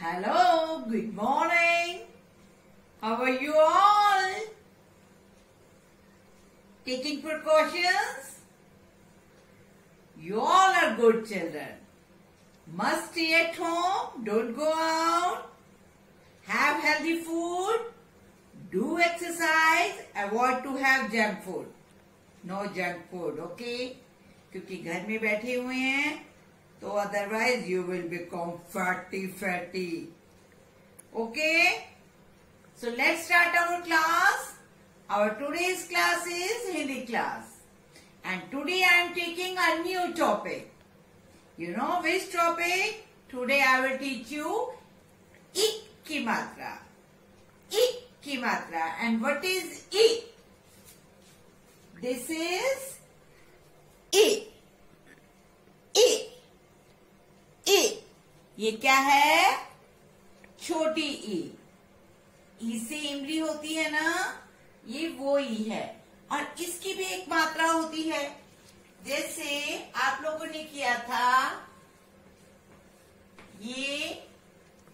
Hello, good morning. How are you all? Taking precautions? You all are good children. Must stay at home, don't go out. Have healthy food. Do exercise. Avoid to have junk food. No junk food, okay? क्योंकि घर में बैठे हुए हैं तो otherwise you will become fatty. Okay? So let's start our class. Our today's class is Hindi class. And today I am taking a new topic. You know which topic? Today I will teach you ik की मात्रा. Ik की मात्रा. And what is ik? This is I. ये क्या है? छोटी ई से इमली होती है ना, ये वो ई है। और इसकी भी एक मात्रा होती है। जैसे आप लोगों ने किया था, ये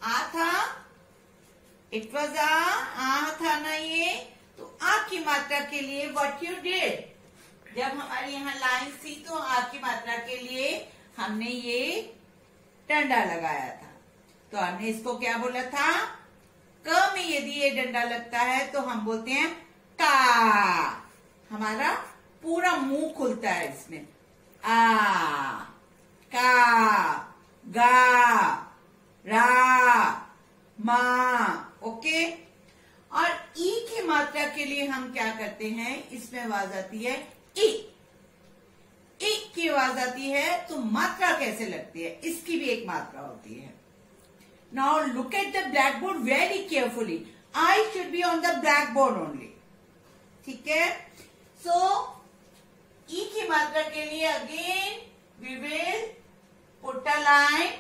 आ था, इट वॉज आ था ना ये, तो आ की मात्रा के लिए व्हाट यू डिड, जब हमारे यहाँ लाइन थी तो आ की मात्रा के लिए हमने ये डंडा लगाया था। तो हमने इसको क्या बोला था? क में यदि ये डंडा लगता है तो हम बोलते हैं का। हमारा पूरा मुंह खुलता है इसमें। आ, का, गा, रा, मा। ओके। और ई की मात्रा के लिए हम क्या करते हैं? इसमें आवाज आती है ई। एक की आवाज आती है तो मात्रा कैसे लगती है? इसकी भी एक मात्रा होती है। Now look at the black board very carefully. I should be on the black board only. ठीक है? सो ई की मात्रा के लिए again we will put a line,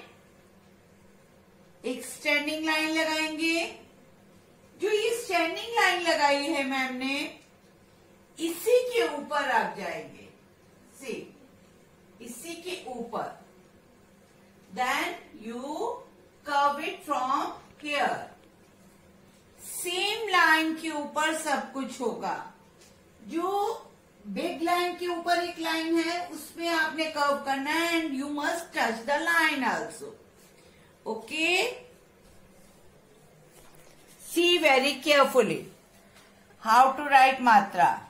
एक स्टैंडिंग लाइन लगाएंगे। जो ये स्टैंडिंग लाइन लगाई है मैम ने, इसी के ऊपर आप जाएंगे। इसी के ऊपर, then you curve it from here. Same line के ऊपर सब कुछ होगा। जो बिग लाइन के ऊपर एक लाइन है उसमें आपने कर्व करना है and you must touch the line also. Okay, see very carefully how to write मात्रा।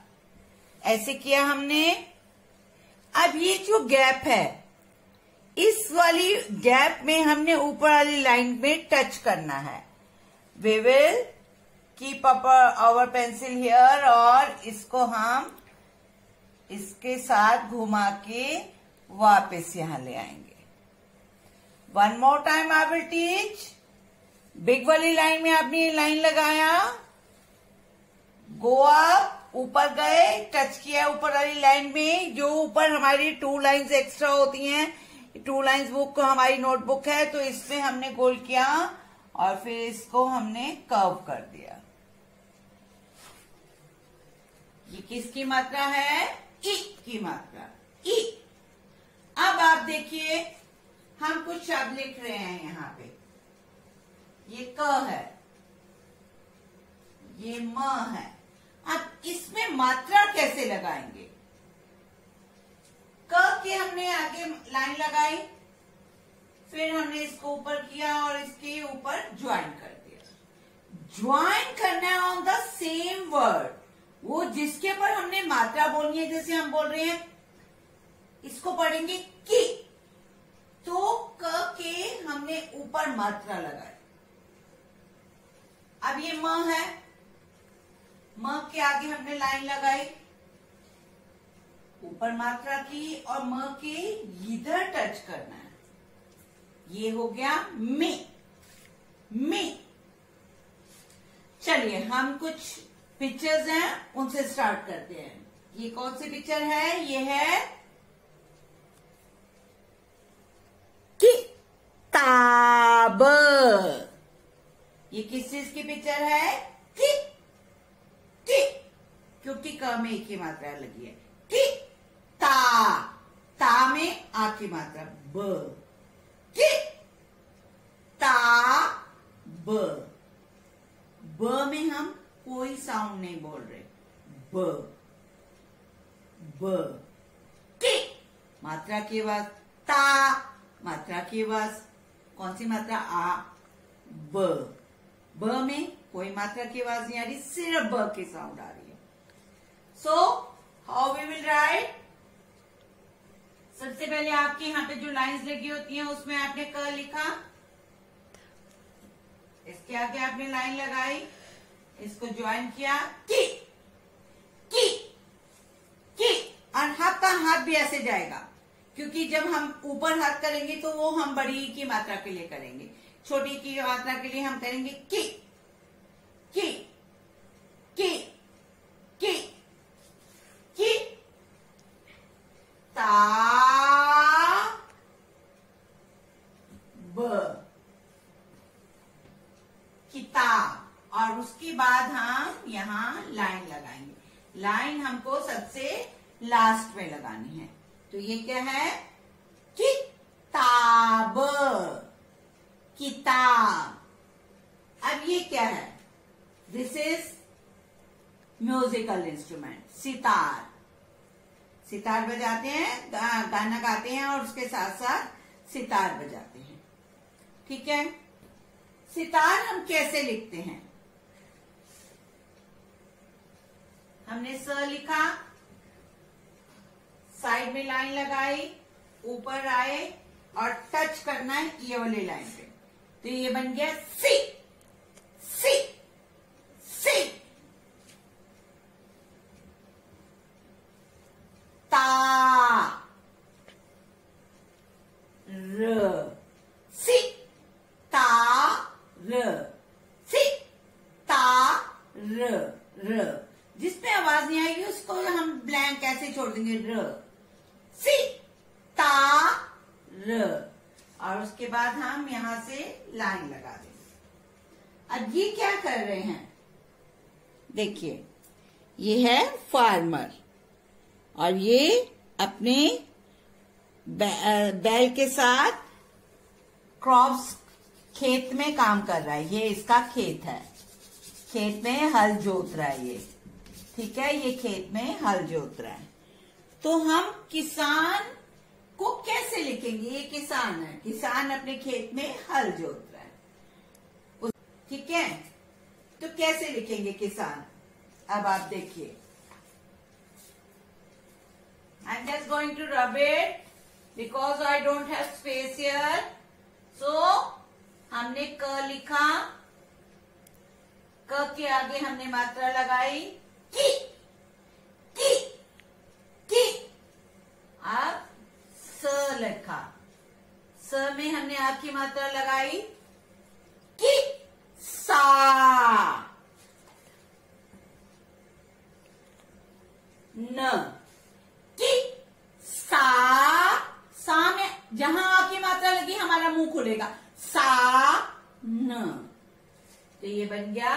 ऐसे किया हमने। अब ये जो गैप है, इस वाली गैप में हमने ऊपर वाली लाइन में टच करना है। We will keep up our pencil here और इसको हम इसके साथ घुमा के वापस यहां ले आएंगे। One more time I will teach. Big वाली लाइन में आपने ये लाइन लगाया, गो अप, ऊपर गए, टच किया ऊपर वाली लाइन में। जो ऊपर हमारी 2 लाइंस एक्स्ट्रा होती हैं, 2 लाइंस बुक हमारी नोटबुक है तो इसमें हमने गोल किया और फिर इसको हमने कर्व कर दिया। ये किसकी मात्रा है? ई की मात्रा। ई। अब आप देखिए, हम कुछ शब्द लिख रहे हैं यहाँ पे। ये क है, ये म है। अब इसमें मात्रा कैसे लगाएंगे? क के हमने आगे लाइन लगाई, फिर हमने इसको ऊपर किया और इसके ऊपर ज्वाइन कर दिया। ज्वाइन करना है ऑन द सेम वर्ड, वो जिसके पर हमने मात्रा बोलनी है। जैसे हम बोल रहे हैं, इसको पढ़ेंगे की, तो क के हमने ऊपर मात्रा लगाई। अब ये म है, म के आगे हमने लाइन लगाई, ऊपर मात्रा की और म के इधर टच करना है। ये हो गया में। चलिए हम कुछ पिक्चर्स हैं उनसे स्टार्ट करते हैं। ये कौन सी पिक्चर है? ये है किताब। ये किस चीज की पिक्चर है? की, क्योंकि क में एक ही मात्रा लगी है। की ता में आ की मात्रा ब। की ता ब। ब में हम कोई साउंड नहीं बोल रहे। ब ब। के मात्रा के बाद ता, मात्रा के बाद कौन सी मात्रा? आ। ब। ब में कोई मात्रा की आवाज नहीं आ रही, सिर्फ ब की साउंड आ रही है। So how we will write? सबसे पहले आपके यहाँ पे जो लाइंस लगी होती हैं उसमें आपने क लिखा, इसके आगे आपने लाइन लगाई, इसको ज्वाइन किया, की की की, और हाथ का हाथ भी ऐसे जाएगा, क्योंकि जब हम ऊपर हाथ करेंगे तो वो हम बड़ी की मात्रा के लिए करेंगे, छोटी की मात्रा के लिए हम करेंगे की की की की की। ता ब, किताब। और उसके बाद हम यहाँ लाइन लगाएंगे। लाइन हमको सबसे लास्ट में लगानी है, तो ये क्या है? किताब, किताब। अब ये क्या है? This is musical instrument, sitar. Sitar बजाते हैं, गाना गाते हैं और उसके साथ साथ सितार बजाते हैं। ठीक है? सितार हम कैसे लिखते हैं? हमने स लिखा, साइड में लाइन लगाई, ऊपर आए और टच करना है ये वाली लाइन पे, तो ये बन गया सी सी सी। ता र, सी ता र, सी ता र। जिसमें आवाज नहीं आएगी उसको हम ब्लैंक ऐसे छोड़ देंगे, र सी ता र। और उसके बाद हम यहां से लाइन लगा देंगे। अब ये क्या कर रहे हैं? देखिए, ये है फार्मर और ये अपने बैल के साथ क्रॉप्स खेत में काम कर रहा है। ये इसका खेत है, खेत में हल जोत रहा है ये। ठीक है, ये खेत में हल जोत रहा है। तो हम किसान को कैसे लिखेंगे? ये किसान है, किसान अपने खेत में हल जोत रहा है। ठीक है, तो कैसे लिखेंगे किसान? अब आप देखिए, I am just going to rub it because I don't have space here. So हमने क लिखा, क के आगे हमने मात्रा लगाई की की की। अब स लिखा, स में हमने आ की मात्रा लगाई की सा। न की सा, सा में जहां आ की मात्रा लगी हमारा मुंह खुलेगा, सा न। तो ये बन गया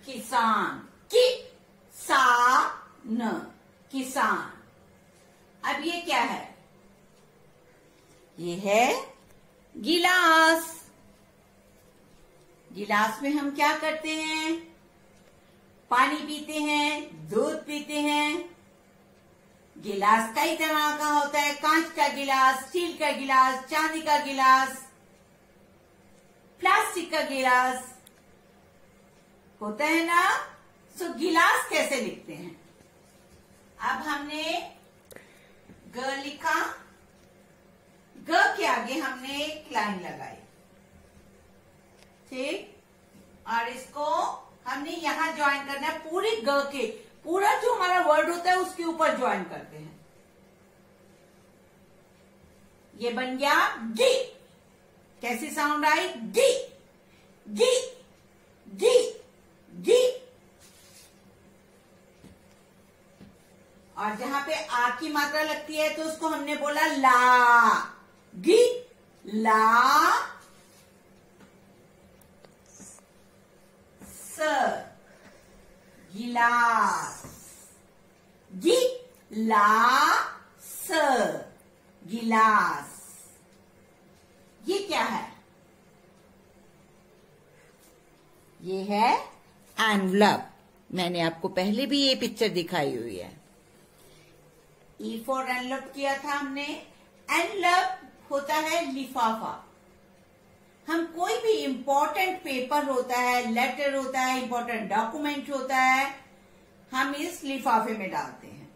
किसान, कि सा न, किसान। अब ये क्या है? ये है गिलास। गिलास में हम क्या करते हैं? पानी पीते हैं, दूध पीते हैं। गिलास कई तरह का होता है, कांच का गिलास, स्टील का गिलास, चांदी का गिलास, प्लास्टिक का गिलास होता है ना। सो गिलास कैसे लिखते हैं? अब हमने ग लिखा, ग के आगे हमने एक लाइन लगाई, ठीक, और इसको हमने यहां ज्वाइन करना है। पूरी ग के, पूरा जो हमारा वर्ड होता है उसके ऊपर ज्वाइन करते हैं। ये बन गया गी। कैसी साउंड आई? गी गी गी गी। और जहां पे आ की मात्रा लगती है तो उसको हमने बोला ला, गी ला स, गिलास, गी ला स, गिलास। ये क्या है? ये है एनवलप। मैंने आपको पहले भी ये पिक्चर दिखाई हुई है। ई फॉर एनवलप किया था हमने। एनवलप होता है लिफाफा। हम कोई भी इंपॉर्टेंट पेपर होता है, लेटर होता है, इंपॉर्टेंट डॉक्यूमेंट होता है, हम इस लिफाफे में डालते हैं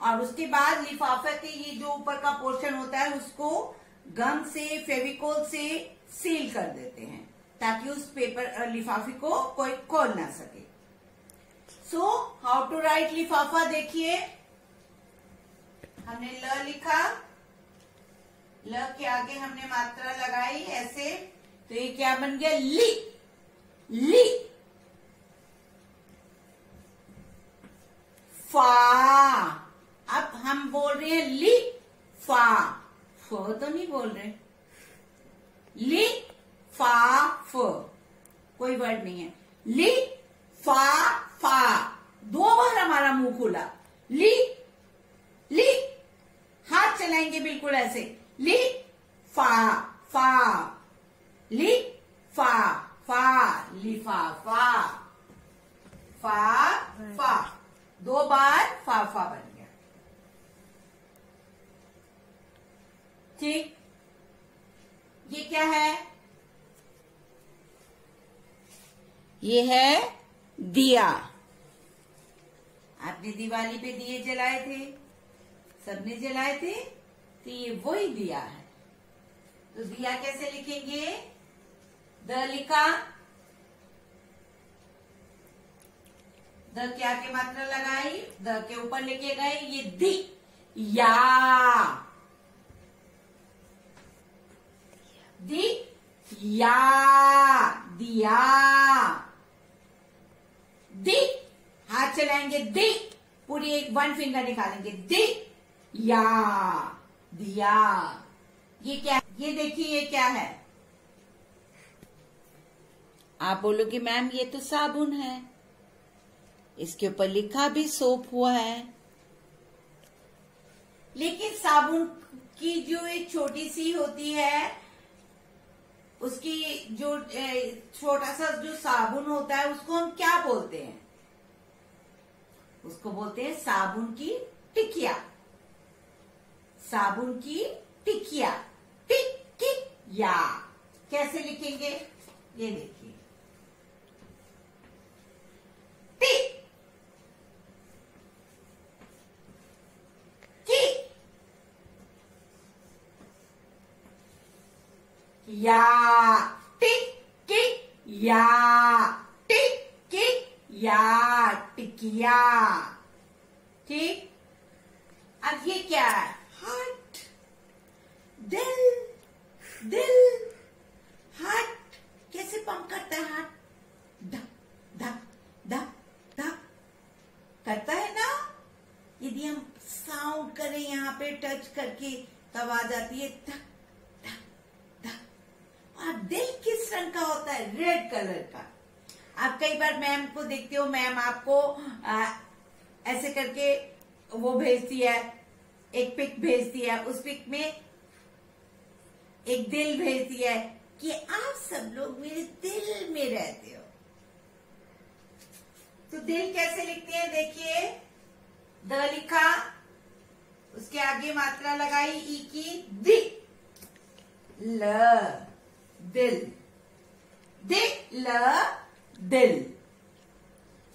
और उसके बाद लिफाफे के ये जो ऊपर का पोर्शन होता है उसको गम से, फेविकोल से सील कर देते हैं ताकि उस पेपर लिफाफे को कोई खोल ना सके। सो हाउ टू राइट लिफाफा देखिए, हमने ल लिखा, ल के आगे हमने मात्रा लगाई ऐसे, तो ये क्या बन गया? ली। ली। फा। अब हम बोल रहे हैं ली फा, फ तो नहीं बोल रहे। ली फा फ, कोई वर्ड नहीं है। ली फा फा, दो बार हमारा मुंह खुला। ली ली, हाथ चलाएंगे बिल्कुल ऐसे। ली फा फा, ली फा फा, लिफाफा। फा फा, दो बार फा फा बन गया। ठीक, ये क्या है? ये है दिया। आपने दिवाली पे दिए जलाए थे, सबने जलाए थे, तो ये वही दिया है। तो दिया कैसे लिखेंगे? द लिखा, द के आगे मात्रा लगाई, द के ऊपर लेके गए, ये दी या, दी या, दिया। दी, हाथ चलाएंगे, दी, पूरी एक वन फिंगर निकालेंगे, दी या, दिया। ये क्या? ये देखिए ये क्या है? आप बोलोगे मैम ये तो साबुन है, इसके ऊपर लिखा भी सोप हुआ है, लेकिन साबुन की जो एक छोटी सी होती है, उसकी जो छोटा सा जो साबुन होता है उसको हम क्या बोलते हैं? उसको बोलते हैं साबुन की टिकिया। साबुन की टिकिया, टिकिया। कैसे लिखेंगे? ये देखिए, टिक या, टिक या, टिक या, टिकिया। ठीक, अब ये क्या है? हार्ट, दिल, दिल, हार्ट कैसे पंप करता है? हार्ट धक धक धक धक करता है ना। यदि हम साउंड करें यहाँ पे टच करके तो आवाज आती है धक धक धक। और दिल किस रंग का होता है? रेड कलर का। आप कई बार मैम को देखते हो, मैम आपको ऐसे करके वो भेजती है, एक पिक भेजती है, उस पिक में एक दिल भेजती है कि आप सब लोग मेरे दिल में रहते हो। तो दिल कैसे लिखते हैं? देखिए, द लिखा, उसके आगे मात्रा लगाई ई की, दि, ल, दिल, दिल, दिल।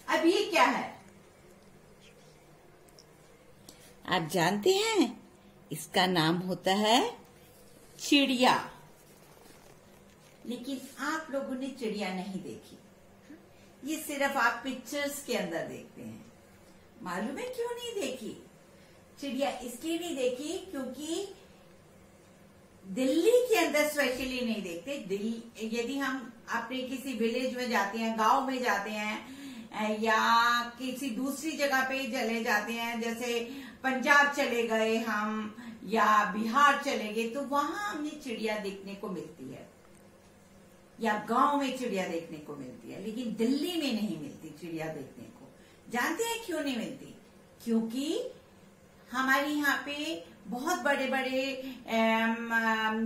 अब ये क्या है? आप जानते हैं इसका नाम होता है चिड़िया। लेकिन आप लोगों ने चिड़िया नहीं देखी, ये सिर्फ आप पिक्चर्स के अंदर देखते हैं। मालूम है क्यों नहीं देखी? चिड़िया इसलिए नहीं देखी क्योंकि दिल्ली के अंदर स्पेशली नहीं देखते। दिल्ली, यदि हम अपने किसी विलेज में जाते हैं, गांव में जाते हैं या किसी दूसरी जगह पे चले जाते हैं, जैसे पंजाब चले गए हम या बिहार चले गए, तो वहां हमें चिड़िया देखने को मिलती है या गांव में चिड़िया देखने को मिलती है, लेकिन दिल्ली में नहीं मिलती चिड़िया देखने को। जानते हैं क्यों नहीं मिलती? क्योंकि हमारे यहाँ पे बहुत बड़े बड़े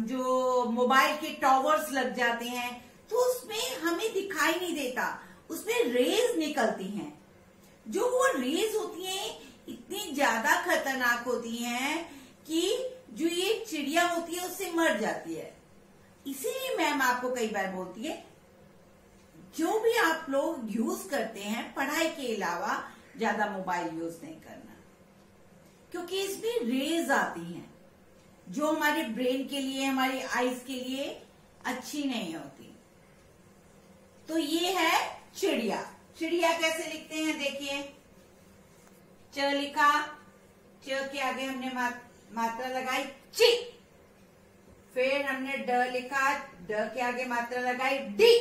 जो मोबाइल के टावर्स लग जाते हैं, तो उसमें हमें दिखाई नहीं देता, उसमें रेज निकलती हैं। जो वो रेज होती हैं इतनी ज्यादा खतरनाक होती हैं कि जो ये चिड़िया होती है उससे मर जाती है। इसीलिए मैम आपको कई बार बोलती है जो भी आप लोग यूज करते हैं पढ़ाई के अलावा ज्यादा मोबाइल यूज नहीं करना, क्योंकि इसमें रेज आती हैं जो हमारे ब्रेन के लिए, हमारी आईज के लिए अच्छी नहीं होती। तो ये है चिड़िया। चिड़िया कैसे लिखते हैं देखिए, च लिखा, च के आगे हमने मात्रा लगाई ची, फिर हमने ड लिखा, ड के आगे मात्रा लगाई डी,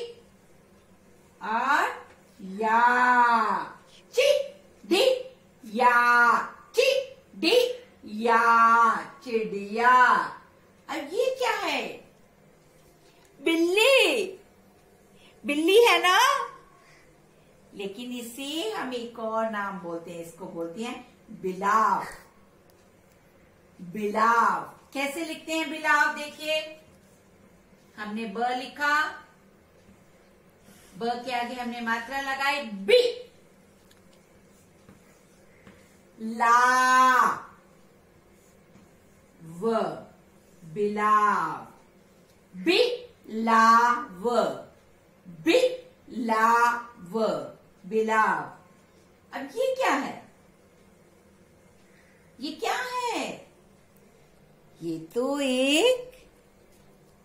और या, ची डी या, ची डी या, चिड़िया। अब ये क्या है? बिल्ली। बिल्ली है ना, लेकिन इसे हम एक और नाम बोलते हैं, इसको बोलते हैं बिलाव। बिलाव कैसे लिखते हैं बिलाव देखिए, हमने ब लिखा, ब के आगे हमने मात्रा लगाई बी, ला व, बिलाव, बी ला व, बी ला व, बिलाव। अब ये क्या है? ये क्या है? ये तो एक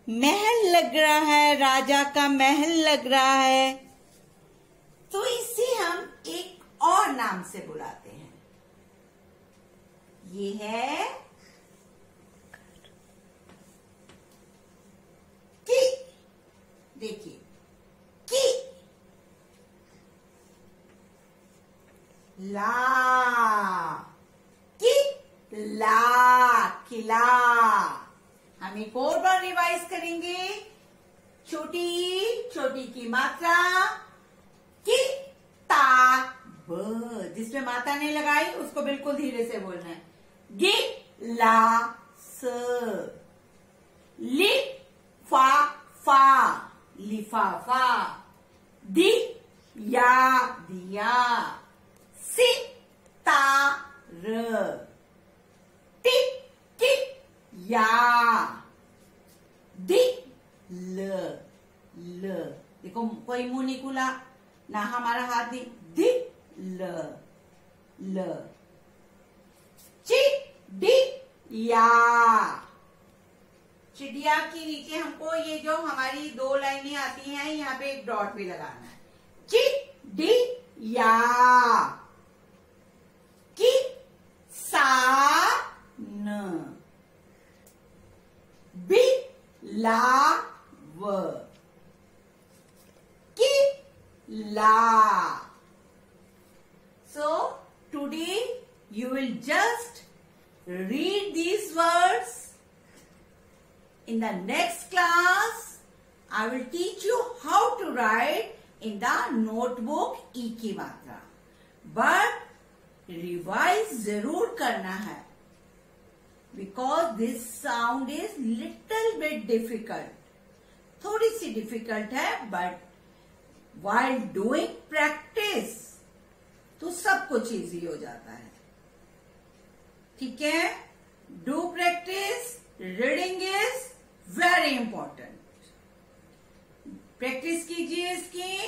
महल लग रहा है, राजा का महल लग रहा है। तो इसे हम एक और नाम से बुलाते हैं, ये है की। देखिए की, ला, की ला, किला। हम एक और बार रिवाइज करेंगे, छोटी छोटी की मात्रा की ता ब, जिसमें मात्रा नहीं लगाई उसको बिल्कुल धीरे से बोलना है। गी ला स, लि फा फा, लिफाफा, दी या दिया, सी ता र, टी की या, दी ल ल। देखो कोई मुंह नहीं खुला ना, हमारा हाथ नहीं, दी ल ल, ची डी या। चिड़िया के नीचे हमको ये जो हमारी दो लाइनें आती हैं, यहाँ पे एक डॉट भी लगाना है। ची डी या, की सा न, बी ला व, की ला। So today you will just read these words. In the next class I will teach you how to write in the notebook ई की मात्रा, but revise जरूर करना है, because this sound is little bit difficult. थोड़ी सी difficult है, but while doing practice तो सब कुछ इजी हो जाता है। ठीक है, do practice. Reading is very important. Practice कीजिए इसकी।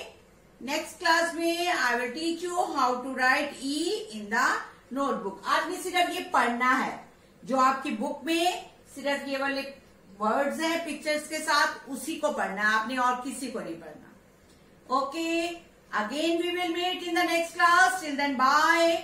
नेक्स्ट क्लास में I will teach you how to write ई इन द नोटबुक। आज में सिर्फ ये पढ़ना है, जो आपकी बुक में सिर्फ ये वाले वर्ड्स हैं पिक्चर्स के साथ, उसी को पढ़ना है आपने, और किसी को नहीं पढ़ना। Okay, again we will meet in the next class. Till then bye.